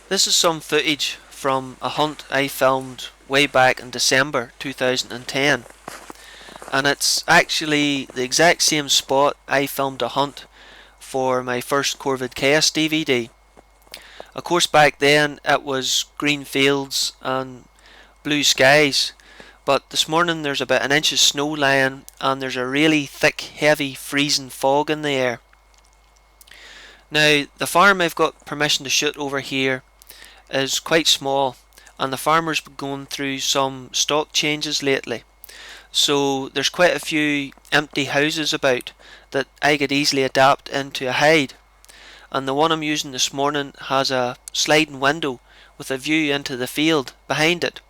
This is some footage from a hunt I filmed way back in December 2010, and it's actually the exact same spot I filmed a hunt for my first Corvid Chaos DVD. Of course, back then it was green fields and blue skies, but this morning there's about an inch of snow lying and there's a really thick, heavy, freezing fog in the air. Now, the farm I've got permission to shoot over here is quite small, and the farmer's been going through some stock changes lately. So there's quite a few empty houses about that I could easily adapt into a hide. And the one I'm using this morning has a sliding window with a view into the field behind it.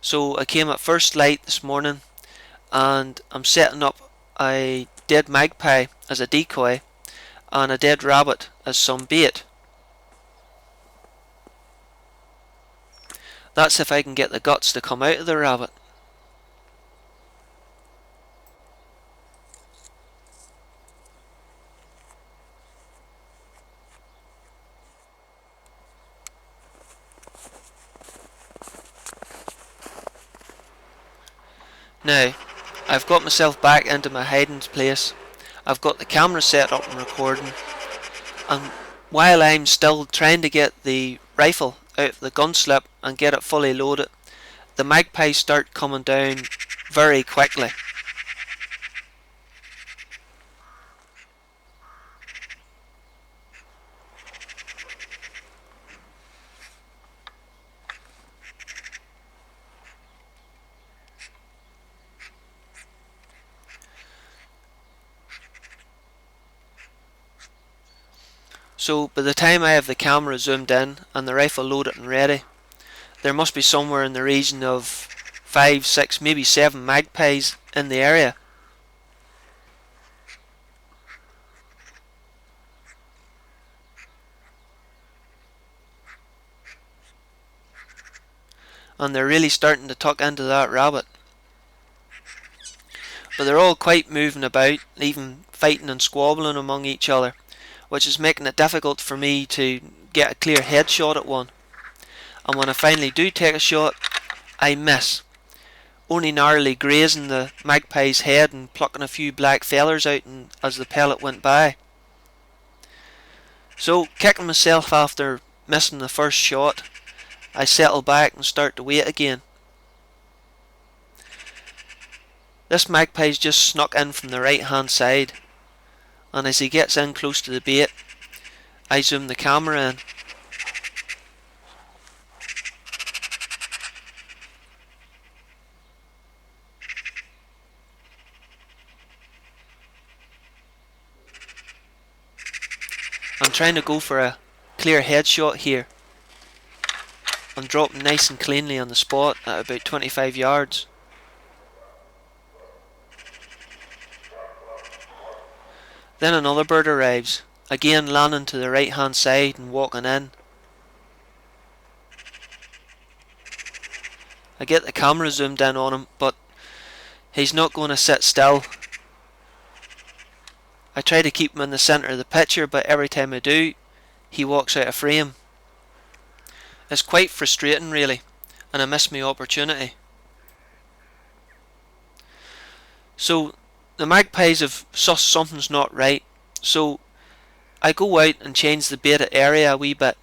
So I came at first light this morning and I'm setting up a dead magpie as a decoy and a dead rabbit as some bait. That's if I can get the guts to come out of the rabbit. Now, I've got myself back into my hiding place. I've got the camera set up and recording, and while I'm still trying to get the rifle out of the gun slip and get it fully loaded, the magpies start coming down very quickly. So by the time I have the camera zoomed in and the rifle loaded and ready, there must be somewhere in the region of 5, 6, maybe 7 magpies in the area. And they're really starting to tuck into that rabbit. But they're all quite moving about, even fighting and squabbling among each other, which is making it difficult for me to get a clear headshot at one. And when I finally do take a shot, I miss, only narrowly grazing the magpie's head and plucking a few black feathers out as the pellet went by. So, kicking myself after missing the first shot, I settle back and start to wait again. This magpie's just snuck in from the right hand side, and as he gets in close to the bait, I zoom the camera in. I'm trying to go for a clear headshot here. I'm dropping nice and cleanly on the spot at about 25 yards. Then another bird arrives, again landing to the right hand side and walking in. I get the camera zoomed in on him, but he's not going to sit still. I try to keep him in the centre of the picture, but every time I do, he walks out of frame. It's quite frustrating really, and I miss my opportunity. So the magpies have sussed something's not right, so I go out and change the baited area a wee bit.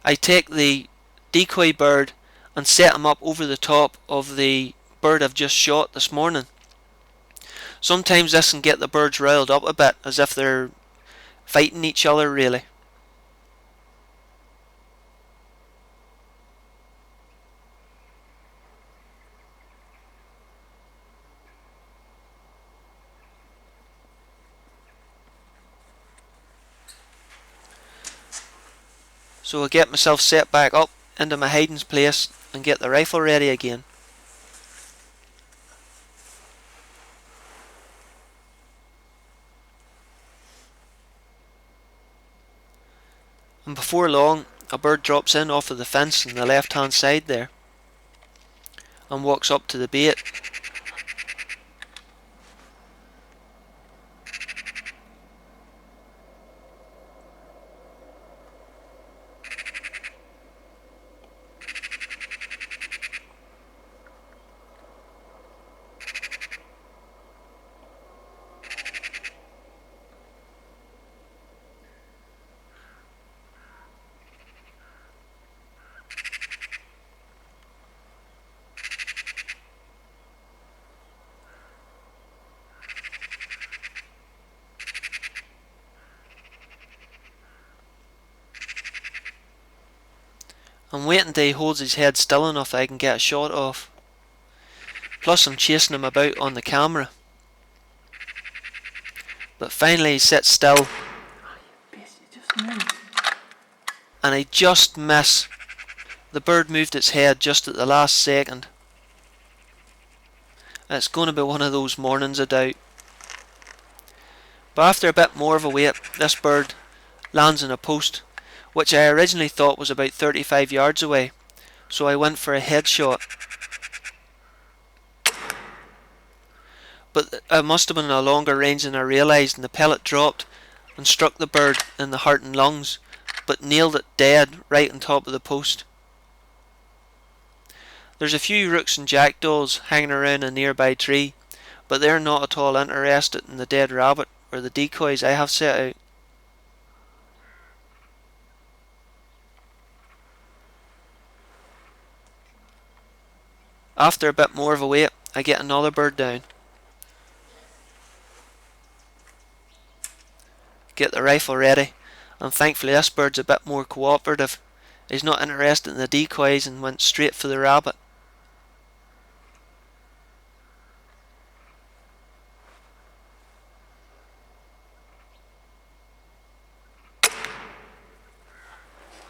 I take the decoy bird and set him up over the top of the bird I've just shot this morning. Sometimes this can get the birds riled up a bit, as if they're fighting each other really. So I get myself set back up into my hiding place and get the rifle ready again. And before long, a bird drops in off of the fence on the left hand side there and walks up to the bait. I'm waiting till he holds his head still enough that I can get a shot off. Plus I'm chasing him about on the camera. But finally he sits still. And I just miss. The bird moved its head just at the last second. It's going to be one of those mornings, I doubt. But after a bit more of a wait, this bird lands in a post, which I originally thought was about 35 yards away, so I went for a headshot. But it must have been a longer range than I realised, and the pellet dropped and struck the bird in the heart and lungs, but nailed it dead right on top of the post. There's a few rooks and jackdaws hanging around a nearby tree, but they're not at all interested in the dead rabbit or the decoys I have set out. After a bit more of a wait, I get another bird down. Get the rifle ready, and thankfully this bird's a bit more cooperative. He's not interested in the decoys and went straight for the rabbit.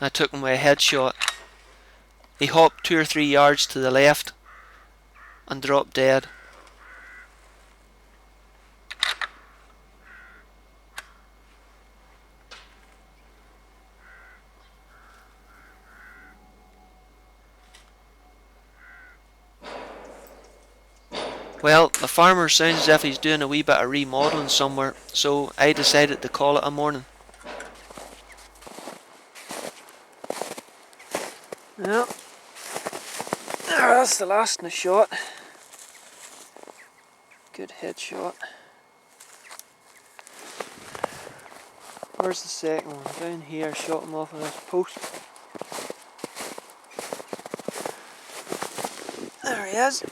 I took him with a headshot. He hopped 2 or 3 yards to the left and dropped dead. Well, the farmer sounds as if he's doing a wee bit of remodelling somewhere, so I decided to call it a morning. Yep. That's the last in the shot. Good headshot. Where's the second one? Down here, shot him off of this post. There he is.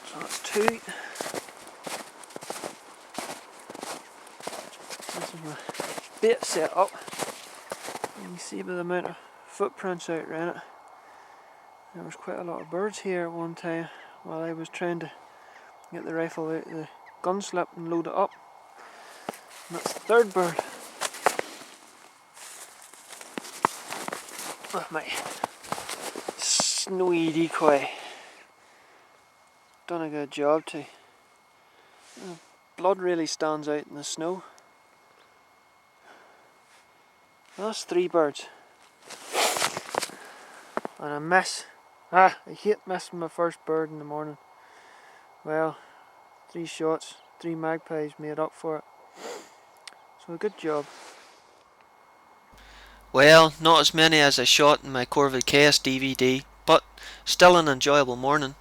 So that's 2. This is my bait set up. You can see by the amount of footprints out around it. There was quite a lot of birds here at one time while I was trying to get the rifle out of the gun slip and load it up. And that's the third bird. With my snowy decoy. Done a good job too. The blood really stands out in the snow. That's 3 birds. And a miss. I hate missing my first bird in the morning. Well, 3 shots, 3 magpies made up for it. So a good job. Well, not as many as I shot in my Corvid Chaos DVD, but still an enjoyable morning.